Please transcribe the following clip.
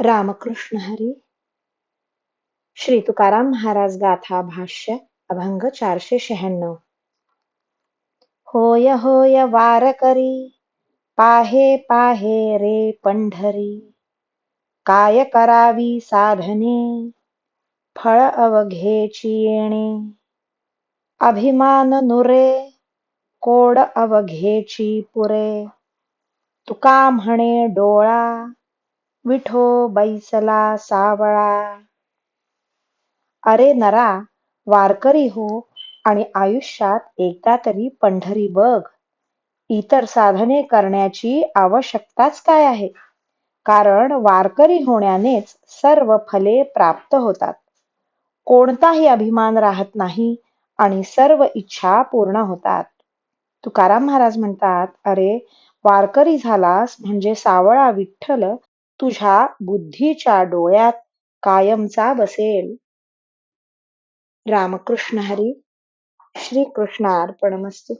रामकृष्ण हरी. श्री तुकाराम महाराज गाथा भाष्य अभंग 496. होय होय वारकरी, पाहे पाहे रे पंढरी. काय करावी साधने, फळ अवघेची येणे. अभिमान नुरे, कोड अवघेची पुरे. तुका म्हणे डोळा, विठो बैसला सावळा. अरे नरा, वारकरी हो आणि आयुष्यात एकदा तरी पंढरी बघ. इतर साधने करण्याची आवश्यकताच काय आहे? कारण वारकरी होण्यानेच सर्व फले प्राप्त होतात. कोणताही अभिमान राहत नाही आणि सर्व इच्छा पूर्ण होतात. तुकाराम महाराज म्हणतात, अरे वारकरी झालास म्हणजे सावळा विठ्ठल तुझ्या बुद्धीच्या डोळ्यात कायमचा बसेल. रामकृष्ण हरी. श्री कृष्णार्पणमस्तु.